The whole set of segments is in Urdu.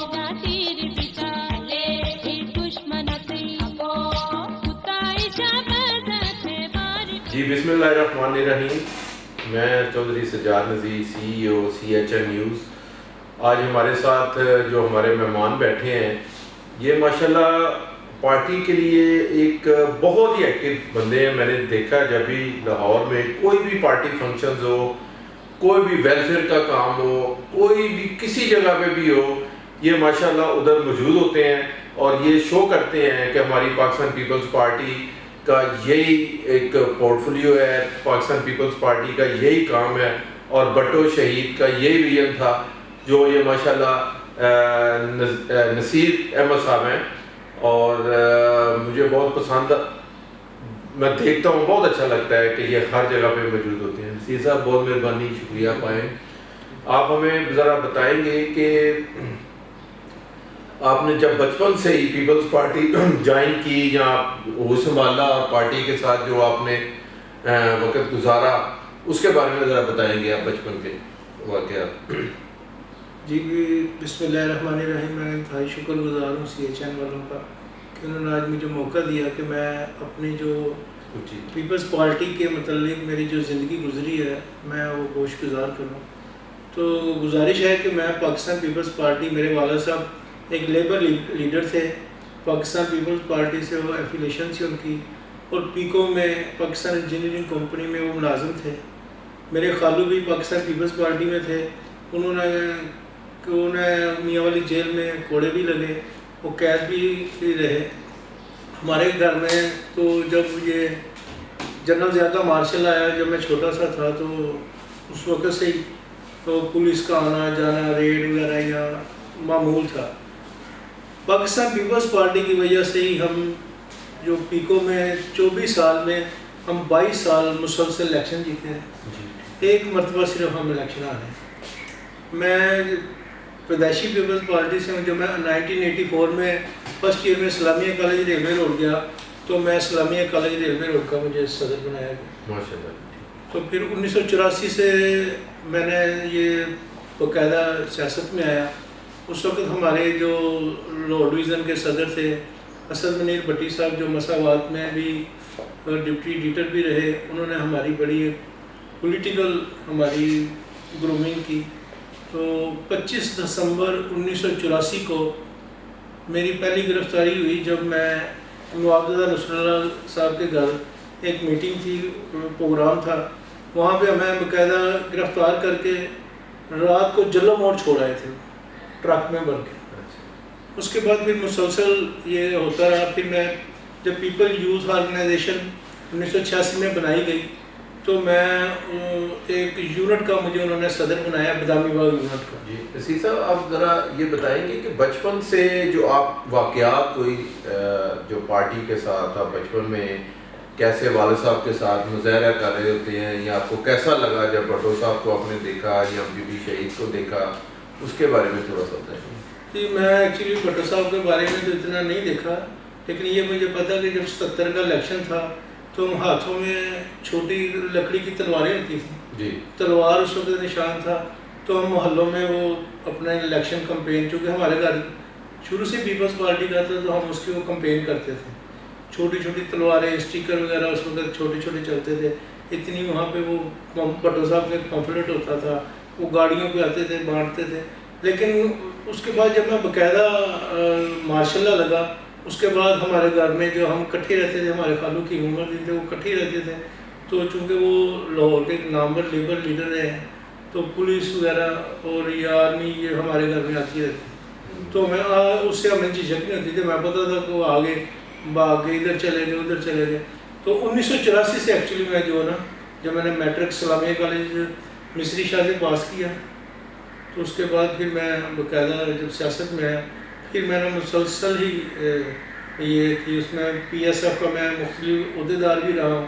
جی بسم اللہ الرحمن الرحیم. میں Chaudhry Sajjad Nazir CEO CHN news. آج ہمارے ساتھ جو ہمارے مہمان بیٹھے ہیں یہ ماشاءاللہ پارٹی کے لیے ایک بہت ہی ایکٹیو بندے ہیں. میں نے دیکھا جب بھی لاہور میں کوئی بھی پارٹی فنکشنز ہو, کوئی بھی ویلفیئر کا کام ہو, کوئی بھی کسی جگہ پہ بھی ہو, یہ ماشاءاللہ ادھر موجود ہوتے ہیں اور یہ شو کرتے ہیں کہ ہماری پاکستان پیپلز پارٹی کا یہی ایک پورٹ فولیو ہے, پاکستان پیپلز پارٹی کا یہی کام ہے اور بٹو شہید کا یہی ویژن تھا جو یہ ماشاءاللہ نصیر احمد صاحب ہیں. اور مجھے بہت پسند, میں دیکھتا ہوں بہت اچھا لگتا ہے کہ یہ ہر جگہ پہ موجود ہوتے ہیں. نصیر صاحب بہت مہربانی, شکریہ پائیں. آپ ہمیں ذرا بتائیں گے کہ آپ نے جب بچپن سے ہی پیپلز پارٹی جوائن کی یا وہ سنبھالا اور پارٹی کے ساتھ جو آپ نے وقت گزارا اس کے بارے میں ذرا بتائیں گے آپ بچپن کے واقعات. جی بسم اللہ الرحمن الرحیم. میں انتہائی شکر گزار ہوں CHN والوں کا کہ انہوں نے آج مجھے موقع دیا کہ میں اپنی جو پیپلز پارٹی کے متعلق میری جو زندگی گزری ہے میں وہ گوش گزار کروں. تو گزارش ہے کہ میں پاکستان پیپلز پارٹی, میرے والد صاحب ایک لیبر لیڈر تھے, پاکستان پیپلز پارٹی سے وہ ایفیلیشن تھی ان کی, اور پیکو میں پاکستان انجینئرنگ کمپنی میں وہ ملازم تھے. میرے خالو بھی پاکستان پیپلز پارٹی میں تھے. انہیں میاں والی جیل میں کوڑے بھی لگے, وہ قید بھی رہے. ہمارے گھر میں تو جب یہ جنرل ضیاء مارشل آیا, جب میں چھوٹا سا تھا, تو اس وقت سے ہی تو پولیس کا آنا جانا, ریڈ وغیرہ یا معمول تھا. پاکستان پیپلز پارٹی کی وجہ سے ہی ہم جو پیکو میں 24 سال میں ہم 22 سال مسلسل الیکشن جیتے ہیں. ایک مرتبہ صرف ہم الیکشن آ رہے ہیں. میں پیدائشی پیپلز پارٹی سے ہوں. جو میں 1984 میں فرسٹ ایئر میں اسلامیہ کالج ریلوے روڈ گیا, تو میں اسلامیہ کالج ریلوے روڈ کا مجھے صدر بنایا گیا. تو پھر 1984 سے میں نے یہ باقاعدہ سیاست میں آیا. اس وقت ہمارے جو لاہور ڈویژن کے صدر تھے اسد منیر بٹی صاحب, جو مساوات میں بھی ڈپٹی ایڈیٹر بھی رہے, انہوں نے ہماری بڑی پولیٹیکل ہماری گرومنگ کی. تو 25 دسمبر 1984 کو میری پہلی گرفتاری ہوئی, جب میں نواب زادہ نصر اللہ صاحب کے گھر ایک میٹنگ تھی, پروگرام تھا, وہاں پہ ہمیں باقاعدہ گرفتار کر کے رات کو جلو موڑ چھوڑ آئے تھے ٹرک میں بھر کے. اس کے بعد پھر مسلسل یہ ہوتا رہا. پھر میں جب پیپل یوتھ آرگنائزیشن 1986 میں بنائی گئی, تو میں ایک یونٹ کا مجھے انہوں نے صدر بنایا, بادامی باغ یونٹ کا. جی نصیر صاحب, آپ ذرا یہ بتائیں گے کہ بچپن سے جو آپ واقعات کوئی جو پارٹی کے ساتھ آپ بچپن میں کیسے والد صاحب کے ساتھ مظاہرہ کر رہے ہوتے ہیں, یا آپ کو کیسا لگا جب بھٹو صاحب کو آپ نے دیکھا یا بی بی شہید کو دیکھا, اس کے بارے میں تھوڑا سا بتائیں. جی میں ایکچولی بھٹو صاحب کے بارے میں تو اتنا نہیں دیکھا, لیکن یہ مجھے پتا کہ جب 77 کا الیکشن تھا تو ہم ہاتھوں میں چھوٹی لکڑی کی تلواریں ہوتی تھیں. جی تلوار اس وقت نشان تھا. تو ہم محلوں میں وہ اپنا الیکشن کمپین, چونکہ ہمارے گھر شروع سے پیپلز پارٹی کا تھا, تو ہم اس کی وہ کمپین کرتے تھے. چھوٹی چھوٹی تلواریں, اسٹیکر وغیرہ اس وقت چھوٹے چھوٹے چلتے تھے. اتنی وہاں پہ وہ بھٹو صاحب کا پمفلٹ ہوتا تھا, وہ گاڑیوں پہ آتے تھے, بانٹتے تھے. لیکن اس کے بعد جب میں باقاعدہ ماشاء اللہ لگا, اس کے بعد ہمارے گھر میں جو ہم اکٹھے رہتے تھے, ہمارے خالو کی عمر دن تھے, وہ اکٹھے رہتے تھے. تو چونکہ وہ لاہور کے نامور لیبر لیڈر ہیں, تو پولیس وغیرہ اور یہ آرمی یہ ہمارے گھر میں آتی رہتی. تو میں اس سے ہمیں جھجک نہیں ہوتی تھی. میں پتا تھا کہ وہ آگے بھاگ کے ادھر چلے گئے ادھر چلے گئے. تو 1984 سے ایکچولی میں جو ہے نا, جب میں نے میٹرک اسلامیہ کالج مصری شاہ سے پاس کیا, تو اس کے بعد پھر میں باقاعدہ جب سیاست میں آیا, پھر میں نے مسلسل ہی یہ کہ اس میں PSF کا میں مختلف عہدیدار بھی رہا ہوں,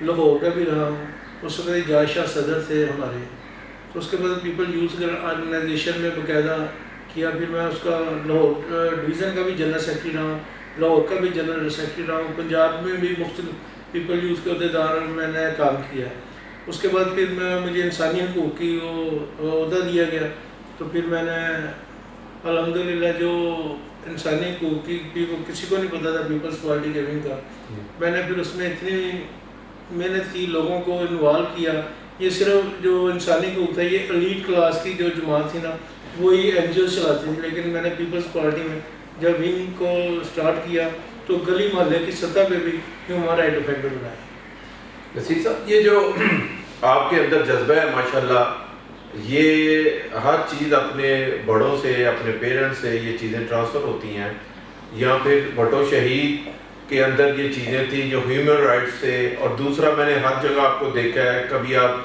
لاہور کا بھی رہا ہوں. اس وقت جائے شاہ صدر تھے ہمارے. تو اس کے بعد پیپل یوتھ آرگنائزیشن میں باقاعدہ کیا. پھر میں اس کا لاہور ڈویژن کا بھی جنرل سیکرٹری رہا ہوں, لاہور کا بھی جنرل سیکرٹری رہا ہوں. پنجاب میں بھی مختلف پیپل یوتھ کے عہدیدار میں نے کام کیا. اس کے بعد پھر مجھے انسانی حقوق کی وہ عہدہ دیا گیا. تو پھر میں نے الحمدللہ جو انسانی حقوق کی وہ کسی کو نہیں پتا تھا پیپلز پارٹی کے ونگ کا. میں نے پھر اس میں اتنی محنت کی, لوگوں کو انوالو کیا. یہ صرف جو انسانی حقوق تھا یہ ایلیٹ کلاس کی جو جماعت تھی نا وہی این جی او چلاتی تھی, لیکن میں نے پیپلز پارٹی میں جب ونگ کو سٹارٹ کیا تو گلی محلے کی سطح پہ بھی ہمارا ایڈ افیکٹر بنایا. نصیر صاحب, یہ جو آپ کے اندر جذبہ ہے ماشاءاللہ, یہ ہر چیز اپنے بڑوں سے اپنے پیرنٹس سے یہ چیزیں ٹرانسفر ہوتی ہیں, یا پھر بھٹو شہید کے اندر یہ چیزیں تھیں جو ہیومن رائٹس سے, اور دوسرا میں نے ہر جگہ آپ کو دیکھا ہے, کبھی آپ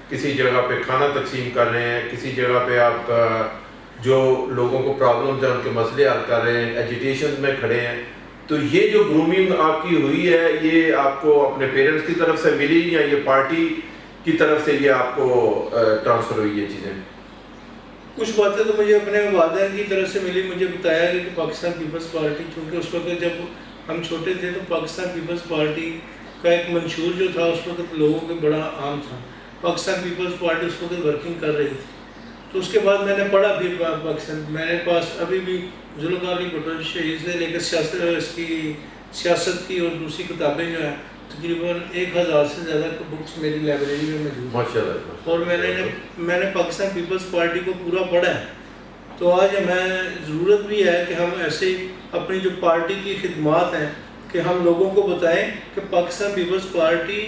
کسی جگہ پہ کھانا تقسیم کر رہے ہیں, کسی جگہ پہ آپ جو لوگوں کو پرابلمز ہیں ان کے مسئلے حل کر رہے ہیں, ایجیٹیشن میں کھڑے ہیں. تو یہ جو گرومنگ آپ کی ہوئی ہے یہ آپ کو اپنے پیرنٹس کی طرف سے ملی یا یہ پارٹی کی طرف سے یہ آپ کو ٹرانسفر ہوئی یہ چیزیں؟ کچھ باتیں تو مجھے اپنے والدین کی طرف سے ملی. مجھے بتایا گیا کہ پاکستان پیپلز پارٹی, چونکہ اس وقت جب ہم چھوٹے تھے تو پاکستان پیپلز پارٹی کا ایک منشور جو تھا اس وقت لوگوں کے بڑا عام تھا. پاکستان پیپلز پارٹی اس وقت ورکنگ کر رہی تھی. تو اس کے بعد میں نے پڑھا پھر پاکستان, میرے پاس ابھی بھی ذوالفقار علی بھٹو شہید سے لے کر سیاست کی اور دوسری کتابیں جو ہیں تقریباً 1000 سے زیادہ بکس میری لائبریری میں موجود ہیں, اور میں نے پاکستان پیپلز پارٹی کو پورا پڑھا ہے. تو آج ہمیں ضرورت بھی ہے کہ ہم ایسے اپنی جو پارٹی کی خدمات ہیں کہ ہم لوگوں کو بتائیں کہ پاکستان پیپلز پارٹی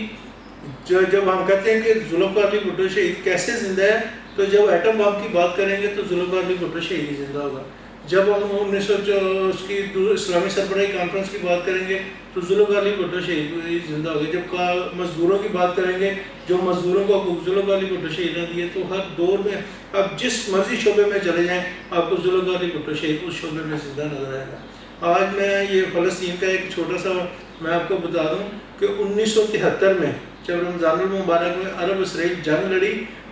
جب ہم کہتے ہیں کہ ذوالفقار علی بھٹو شہید کیسے زندہ ہے, تو جب ایٹم بم کی بات کریں گے تو ذوالفقار علی بھٹو شہید ہی زندہ ہوگا. جب ہم 1900 کی اسلامی سربراہی کانفرنس کی بات کریں گے تو ذوالفقار علی بھٹو شہید زندہ ہوگا. جب مزدوروں کی بات کریں گے, جو مزدوروں کو حقوق ذوالفقار علی بھٹو شہید نے دیے, تو ہر دور میں آپ جس مرضی شعبے میں چلے جائیں آپ کو ذوالفقار علی بھٹو شہید اس شعبے میں زندہ نظر آئے گا. آج میں یہ فلسطین کا ایک چھوٹا سا میں آپ کو بتا دوں کہ 1973 میں جب رمضان المبارک میں عرب اسرائیل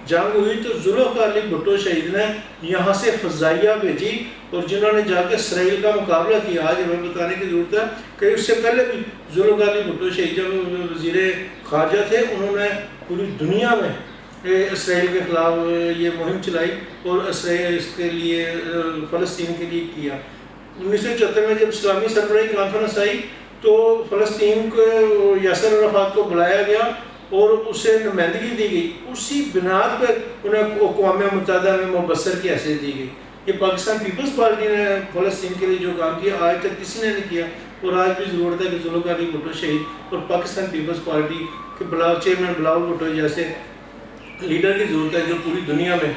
جنگ ہوئی تو ذوالفقار علی بھٹو شہید نے یہاں سے فضائیہ بھیجی اور جنہوں نے جا کے اسرائیل کا مقابلہ کیا. آج ہمیں بتانے کی ضرورت ہے کہ اس سے پہلے بھی ذوالفقار علی بھٹو شہید جب وزیر خارجہ تھے انہوں نے پوری دنیا میں اسرائیل کے خلاف یہ مہم چلائی اور اسرائیل اس کے لیے فلسطین کے لیے کیا. 1974 میں جب اسلامی سربراہی کانفرنس آئی تو فلسطین کو یاسر عرفات کو بلایا گیا اور اسے نمائندگی دی گئی. اسی بنیاد پر انہیں اقوام متحدہ میں مبصر کی حیثیت دی گئی. یہ پاکستان پیپلز پارٹی نے فلسطین کے لیے جو کام کیا آج تک کسی نے نہیں کیا, اور آج بھی ضرورت ہے کہ ذوالفقار علی بھٹو شہید اور پاکستان پیپلز پارٹی کے چیئرمین بلاول بھٹو جیسے لیڈر کی ضرورت ہے جو پوری دنیا میں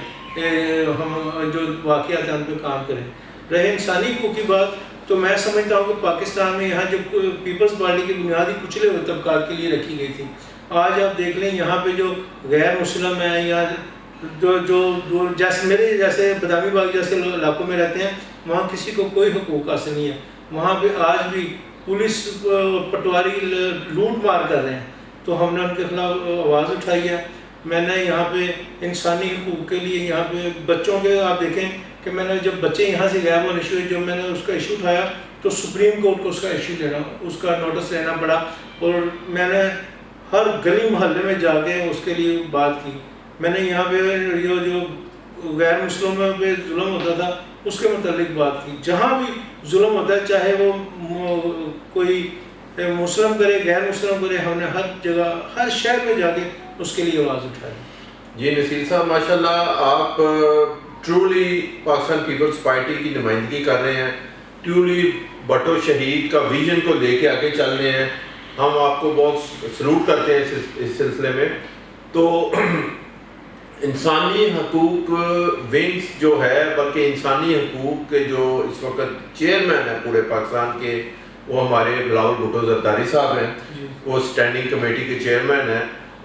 ہم جو واقعات ہیں ان پہ کام کریں. رہے انسانی حقوق کی بات, تو میں سمجھتا ہوں کہ پاکستان میں یہاں جو پیپلز پارٹی کی بنیادی کچلے ہوئے طبقات کے لیے رکھی گئی تھی. آج آپ دیکھ لیں یہاں پہ جو غیر مسلم ہیں یا جو جیسے میرے جیسے بادامی باغ جیسے علاقوں میں رہتے ہیں وہاں کسی کو کوئی حقوق حاصل نہیں ہے. وہاں پہ آج بھی پولیس پٹواری لوٹ مار کر رہے ہیں, تو ہم نے ان کے خلاف آواز اٹھائی ہے. میں نے یہاں پہ انسانی حقوق کے لیے یہاں پہ بچوں کے آپ دیکھیں کہ میں نے جب بچے یہاں سے غائب ہونے ایشو جو میں نے اس کا ایشو اٹھایا تو سپریم کورٹ کو اس کا ایشو لینا اس کا نوٹس لینا پڑا, اور میں نے ہر گلی محلے میں جا کے اس کے لیے بات کی. میں نے یہاں پہ جو غیر مسلموں پہ ظلم ہوتا تھا اس کے متعلق بات کی. جہاں بھی ظلم ہوتا ہے چاہے وہ کوئی مسلم کرے غیر مسلم کرے, ہم نے ہر جگہ ہر شہر میں جا کے اس کے لیے آواز اٹھائی. جی نصیر صاحب ماشاءاللہ آپ ٹرولی پاکستان پیپلز پارٹی کی نمائندگی کر رہے ہیں, ٹرولی بھٹو شہید کا ویژن کو لے کے آگے چل رہے ہیں. ہم آپ کو بہت سلوٹ کرتے ہیں اس سلسلے میں. تو انسانی حقوق ونگز جو ہے, بلکہ انسانی حقوق کے جو اس وقت چیئرمین ہیں پورے پاکستان کے, وہ ہمارے بلاول بھٹو زرداری صاحب ہیں, وہ اسٹینڈنگ کمیٹی کے چیئرمین ہیں.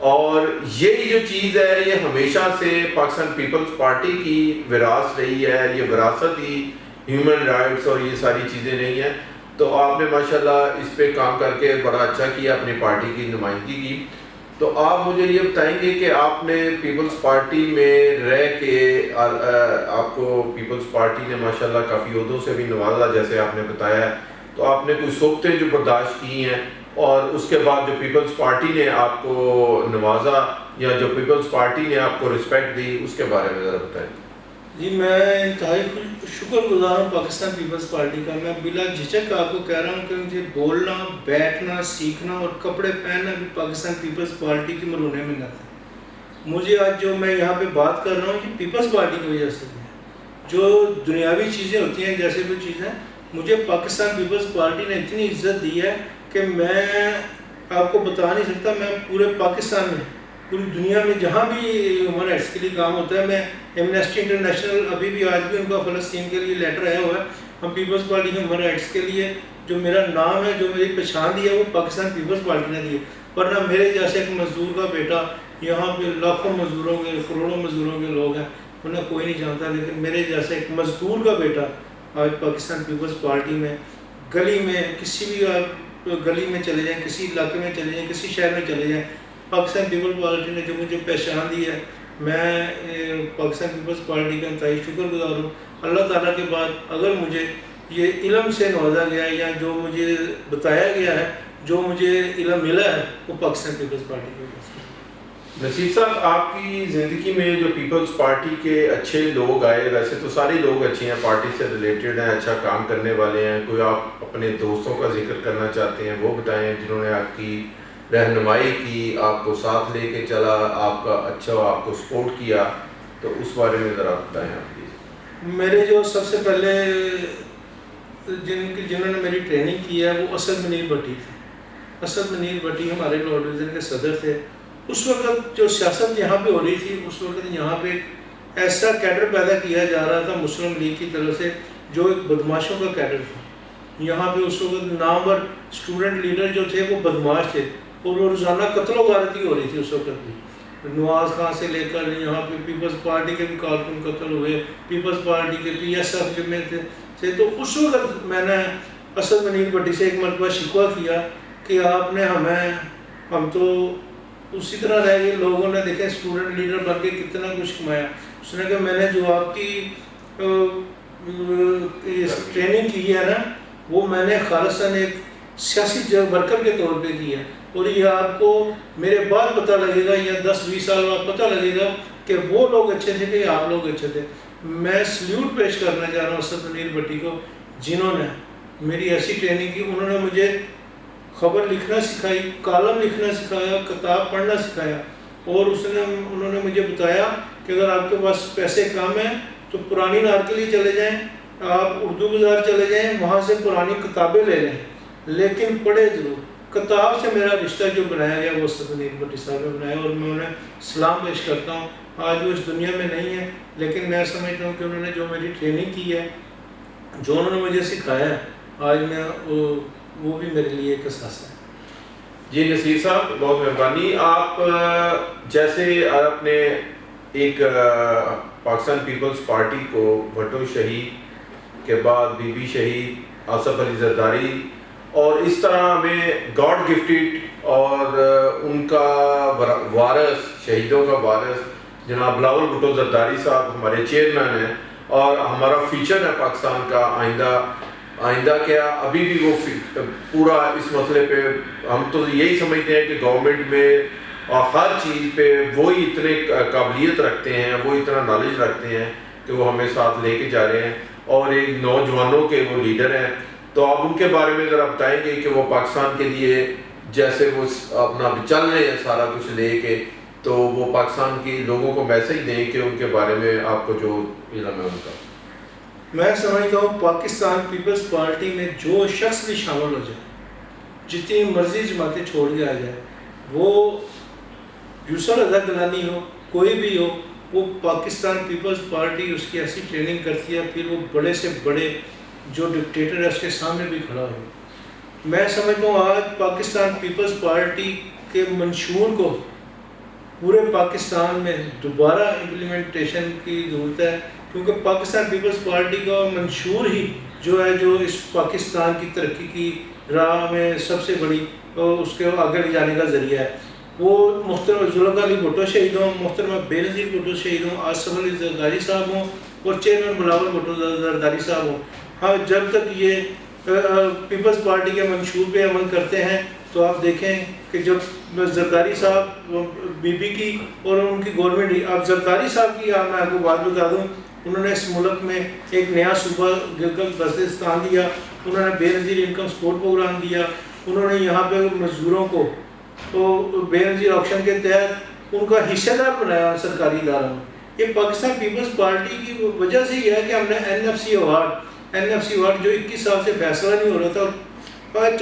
اور یہی جو چیز ہے یہ ہمیشہ سے پاکستان پیپلز پارٹی کی وراثت رہی ہے. یہ وراثت ہی ہیومن رائٹس اور یہ ساری چیزیں نہیں ہیں. تو آپ نے ماشاءاللہ اس پہ کام کر کے بڑا اچھا کیا, اپنی پارٹی کی نمائندگی کی. تو آپ مجھے یہ بتائیں گے کہ آپ نے پیپلز پارٹی میں رہ کے آپ کو پیپلز پارٹی نے ماشاءاللہ کافی عہدوں سے بھی نوازا جیسے آپ نے بتایا, تو آپ نے کوئی صحبتیں جو برداشت کی ہیں, اور اس کے بعد جو پیپلز پارٹی نے آپ کو نوازا یا جو پیپلز پارٹی نے آپ کو رسپیکٹ دی اس کے بارے میں ذرا بتائیں. جی میں انتہائی شکر گزار ہوں پاکستان پیپلز پارٹی کا. میں بلا جھجک آپ کو کہہ رہا ہوں کہ مجھے بولنا، بیٹھنا، سیکھنا اور کپڑے پہننا بھی پاکستان پیپلز پارٹی کی مرہون منت ہے. مجھے آج جو میں یہاں پہ بات کر رہا ہوں یہ پیپلز پارٹی کی وجہ سے ہے. جو دنیاوی چیزیں ہوتی ہیں جیسے کوئی چیزیں، مجھے پاکستان پیپلز پارٹی نے اتنی عزت دی ہے کہ میں آپ کو بتا نہیں سکتا. میں پورے پاکستان میں، پوری دنیا میں جہاں بھی ہیومن رائٹس کے لیے کام ہوتا ہے، میں ایمنسٹی انٹرنیشنل ابھی بھی آج بھی ان کا فلسطین کے لیے لیٹر آیا ہوا ہے. ہم پیپلز پارٹی کے ہیومن رائٹس کے لیے جو میرا نام ہے، جو میری پہچان دی ہے، وہ پاکستان پیپلز پارٹی نے دی ہے. ورنہ میرے جیسے ایک مزدور کا بیٹا، یہاں پہ لاکھوں مزدوروں کے، کروڑوں مزدوروں کے لوگ ہیں، انہیں کوئی نہیں جانتا، لیکن میرے جیسے ایک مزدور کا بیٹا آج پاکستان پیپلز پارٹی میں گلی میں، کسی بھی آپ گلی میں چلے جائیں، کسی علاقے میں چلے جائیں، کسی شہر میں چلے جائیں، پاکستان پیپلز پارٹی نے جو مجھے پہچان دی ہے، میں پاکستان پیپلز پارٹی کا انتہائی شکر گزار ہوں. اللہ تعالیٰ کے بعد اگر مجھے یہ علم سے نوازا گیا ہے یا جو مجھے بتایا گیا ہے، جو مجھے علم ملا ہے، وہ پاکستان پیپلز پارٹی کی وجہ سے. نصیر صاحب، آپ کی زندگی میں جو پیپلز پارٹی کے اچھے لوگ آئے، ویسے تو سارے لوگ اچھے ہیں، پارٹی سے ریلیٹڈ ہیں، اچھا کام کرنے والے ہیں. کوئی آپ اپنے دوستوں کا ذکر کرنا چاہتے ہیں وہ بتائیں جنہوں نے آپ کی رہنمائی کی، آپ کو ساتھ لے کے چلا، آپ کا اچھا آپ کو سپورٹ کیا، تو اس بارے میں ذرا بتائیں آپ پلیز. میرے جو سب سے پہلے جنہوں نے میری ٹریننگ کی ہے وہ اسد منیر بھٹی تھے. اسد منیر بھٹی ہمارے لاہور ڈویژن کے صدر تھے. اس وقت جو سیاست یہاں پہ ہو رہی تھی، اس وقت یہاں پہ ایک ایسا کیڈر پیدا کیا جا رہا تھا مسلم لیگ کی طرف سے، جو ایک بدماشوں کا کیڈر تھا. یہاں پہ اس وقت نامور اسٹوڈنٹ لیڈر جو تھے وہ بدماش تھے، اور وہ روزانہ قتل و غارتی ہو رہی تھی. اس وقت بھی نواز خان سے لے کر یہاں پہ پیپلز پارٹی کے بھی کارکن قتل ہوئے، پیپلز پارٹی کے پی ایس ایف میں تھے. تو اس وقت میں نے اسد منیر بھٹی سے ایک مرتبہ شکوہ کیا کہ آپ نے ہم تو اسی طرح رہ گئے. لوگوں نے دیکھے اسٹوڈنٹ لیڈر بن کے کتنا کچھ کمایا. اس نے کہا میں نے جو آپ کی ٹریننگ کی ہے نا، وہ میں نے خالصاً ایک سیاسی ورکر کے طور پہ کی ہے، اور یہ آپ کو میرے بعد پتہ لگے گا یا 10-20 سال بعد پتہ لگے گا کہ وہ لوگ اچھے تھے کہ آپ لوگ اچھے تھے. میں سلیوٹ پیش کرنا چاہ رہا ہوں اسد منیر بھٹی کو، جنہوں نے میری ایسی ٹریننگ کی. انہوں نے مجھے خبر لکھنا سکھائی، کالم لکھنا سکھایا، کتاب پڑھنا سکھایا، اور انہوں نے مجھے بتایا کہ اگر آپ کے پاس پیسے کم ہیں تو پرانی نارکلی چلے جائیں، آپ اردو بازار چلے جائیں، وہاں سے پرانی کتابیں لے لیں، لیکن پڑھے ضرور. کتاب سے میرا رشتہ جو بنایا گیا وہ اسد منیر بھٹی صاحب نے بنایا، اور میں انہیں سلام پیش کرتا ہوں. آج وہ اس دنیا میں نہیں ہے، لیکن میں سمجھتا ہوں کہ انہوں نے جو میری ٹریننگ کی ہے، جو انہوں نے مجھے سکھایا ہے، آج میں وہ بھی میرے لیے ایک احساس ہے. جی نصیر صاحب، بہت مہربانی. آپ جیسے آپ نے ایک پاکستان پیپلز پارٹی کو بھٹو شہید کے بعد بی بی شہید، آصف علی زرداری، اور اس طرح ہمیں گاڈ گفٹڈ اور ان کا وارث، شہیدوں کا وارث جناب بلاول بھٹو زرداری صاحب ہمارے چیئرمین ہیں، اور ہمارا فیچر ہے پاکستان کا آئندہ کیا ابھی بھی وہ پورا اس مسئلے پہ ہم تو یہی سمجھتے ہیں کہ گورنمنٹ میں اور ہر چیز پہ وہی اتنے قابلیت رکھتے ہیں، وہ اتنا نالج رکھتے ہیں کہ وہ ہمیں ساتھ لے کے جا رہے ہیں، اور ایک نوجوانوں کے وہ لیڈر ہیں. تو آپ ان کے بارے میں ذرا بتائیں گے کہ وہ پاکستان کے لیے جیسے وہ اپنا چل رہے ہیں سارا کچھ لے کے، تو وہ پاکستان کے لوگوں کو میسج دیں کہ ان کے بارے میں آپ کو جو علم ہے ان کا. میں سمجھتا ہوں پاکستان پیپلز پارٹی میں جو شخص بھی شامل ہو جائے، جتنی مرضی جماعتیں چھوڑ کے آ جائے، وہ یوسر رضا گیلانی ہو، کوئی بھی ہو، وہ پاکستان پیپلز پارٹی اس کی ایسی ٹریننگ کرتی ہے، پھر وہ بڑے سے بڑے جو ڈکٹیٹر ہے اس کے سامنے بھی کھڑا ہو. میں سمجھتا ہوں آج پاکستان پیپلز پارٹی کے منشور کو پورے پاکستان میں دوبارہ امپلیمنٹیشن کی ضرورت ہے، کیونکہ پاکستان پیپلز پارٹی کا منشور ہی جو ہے، جو اس پاکستان کی ترقی کی راہ میں سب سے بڑی اس کے آگے لے جانے کا ذریعہ ہے. وہ محترم ذوالفقار علی بھٹو شہید ہوں، محترمہ بے نظیر بھٹو شہید ہوں، آصف علی زرداری صاحب ہوں، اور چیئرمین بلاول بھٹو زرداری صاحب ہوں. ہاں، جب تک یہ پیپلز پارٹی کے منشور پہ عمل کرتے ہیں تو آپ دیکھیں کہ جب زرداری صاحب بی بی کی اور ان کی گورنمنٹ، اب زرداری صاحب کی میں آپ کو بات بتا دوں، انہوں نے اس ملک میں ایک نیا صوبہ گلگت بلتستان دیا، انہوں نے بے نظیر انکم سپورٹ پروگرام دیا، انہوں نے یہاں پہ مزدوروں کو تو بے نظیر آپشن کے تحت ان کا حصہ دار بنایا سرکاری اداروں میں۔ یہ پاکستان پیپلز پارٹی کی وجہ سے ہی ہے کہ ہم نے NFC ایوارڈ جو 21 سال سے فیصلہ نہیں ہو رہا تھا، اور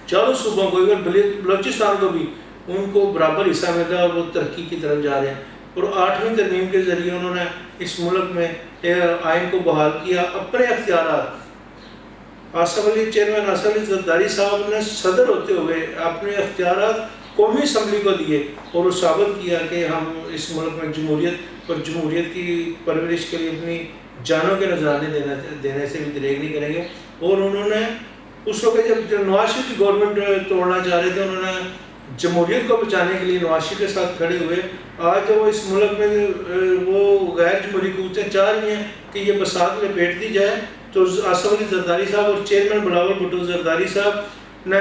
چاروں صوبوں کو، بلوچستان کو بھی ان کو برابر حصہ ملا اور وہ ترقی کی طرف جا رہے ہیں۔ اور 8ویں ترمیم کے ذریعے انہوں نے اس ملک میں آئین کو بحال کیا، اپنے اختیارات چیئرمین آصف علی زرداری صاحب نے صدر ہوتے ہوئے اپنے اختیارات قومی اسمبلی کو دیے، اور وہ ثابت کیا کہ ہم اس ملک میں جمہوریت اور جمہوریت کی پرورش کے لیے اپنی جانوں کے نذرانے دینے سے بھی دریغ نہیں کریں گے۔ اور انہوں نے اس وقت جب نواز شریف کی گورنمنٹ توڑنا چاہ رہے تھے، انہوں نے جمہوریت کو بچانے کے لیے نواز شریف کے ساتھ کھڑے ہوئے۔ آج جب وہ اس ملک میں وہ غیر جمہوری قوتیں چاہ رہی ہیں کہ یہ بساط لپیٹ دی جائے، تو آصف علی زرداری صاحب اور چیئرمین بلاول بھٹو زرداری صاحب نے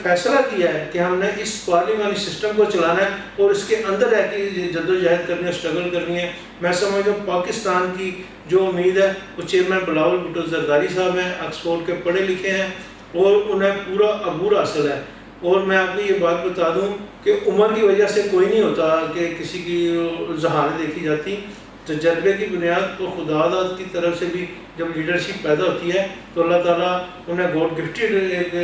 فیصلہ کیا ہے کہ ہم نے اس پارلیمانی سسٹم کو چلانا ہے اور اس کے اندر رہ کے جدوجہد کرنی ہے، اسٹرگل کرنی ہے۔ میں سمجھتا ہوں پاکستان کی جو امید ہے وہ چیئرمین بلاول بھٹو زرداری صاحب ہیں، آکسفورڈ کے پڑھے لکھے ہیں اور انہیں پورا عبور حاصل ہے۔ اور میں آپ کو یہ بات بتا دوں کہ عمر کی وجہ سے کوئی نہیں ہوتا کہ کسی کی ذہانت دیکھی جاتی، تجربے کی بنیاد اور خدا داد کی طرف سے بھی جب لیڈرشپ پیدا ہوتی ہے تو اللہ تعالیٰ انہیں گاڈ گفٹڈ ایک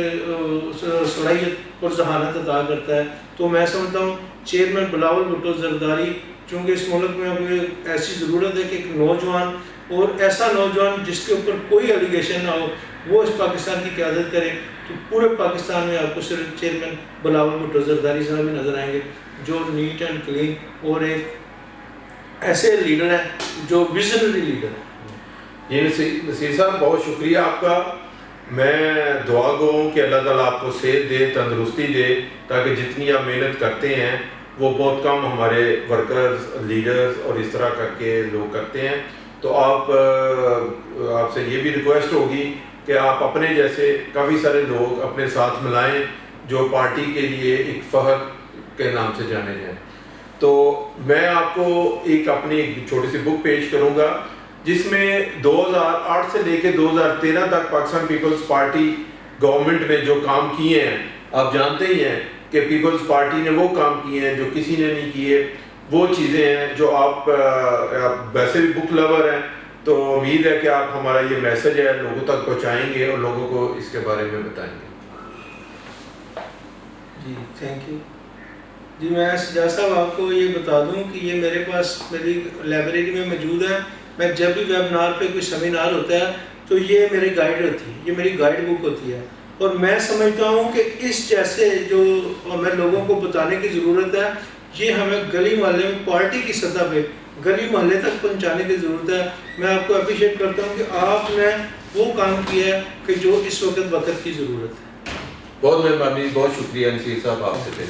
صلاحیت اور ذہانت عطا کرتا ہے۔ تو میں سمجھتا ہوں چیئرمین بلاول بھٹو زرداری، چونکہ اس ملک میں اب ایسی ضرورت ہے کہ ایک نوجوان اور ایسا نوجوان جس کے اوپر کوئی ایلیگیشن نہ ہو وہ اس پاکستان کی قیادت کرے، تو پورے پاکستان میں آپ کو صرف چیئرمین بلاول بھٹو زرداری صاحب بھی نظر آئیں گے جو نیٹ اینڈ کلین اور ایک ایسے لیڈر ہیں جو ویژنری لیڈر ہیں۔ یہ نصیر صاحب بہت شکریہ آپ کا۔ میں دعا گو ہوں کہ اللہ تعالیٰ آپ کو صحت دے، تندرستی دے، تاکہ جتنی آپ محنت کرتے ہیں وہ بہت کم ہمارے ورکرز، لیڈرز اور اس طرح کر کے لوگ کرتے ہیں۔ تو آپ سے یہ بھی ریکویسٹ ہوگی کہ آپ اپنے جیسے کافی سارے لوگ اپنے ساتھ ملائیں جو پارٹی کے لیے ایک فخر کے نام سے جانے جائیں۔ تو میں آپ کو ایک اپنی چھوٹی سی بک پیش کروں گا جس میں 2008 سے لے کے 2013 تک پاکستان پیپلز پارٹی گورنمنٹ نے جو کام کیے ہیں، آپ جانتے ہی ہیں کہ پیپلز پارٹی نے وہ کام کیے ہیں جو کسی نے نہیں کیے، وہ چیزیں ہیں جو آپ ویسے بھی بک لور ہیں، تو امید ہے کہ آپ ہمارا یہ میسج ہے لوگوں تک پہنچائیں گے اور لوگوں کو اس کے بارے میں بتائیں گے۔ جی تھینک یو۔ جی میں سجاد صاحب آپ کو یہ بتا دوں کہ یہ میرے پاس میری لائبریری میں موجود ہے۔ میں جب بھی ویبنار پہ کوئی سیمینار ہوتا ہے تو یہ میری گائیڈ ہوتی ہے، یہ میری گائیڈ بک ہوتی ہے، اور میں سمجھتا ہوں کہ اس جیسے جو ہمیں لوگوں کو بتانے کی ضرورت ہے، یہ ہمیں گلی محلے میں پارٹی کی سطح پہ گلی محلے تک پہنچانے کی ضرورت ہے۔ میں آپ کو اپریشیٹ کرتا ہوں کہ آپ نے وہ کام کیا ہے کہ جو اس وقت کی ضرورت ہے۔ بہت مہربانی، بہت شکریہ نصیر صاحب آپ سے۔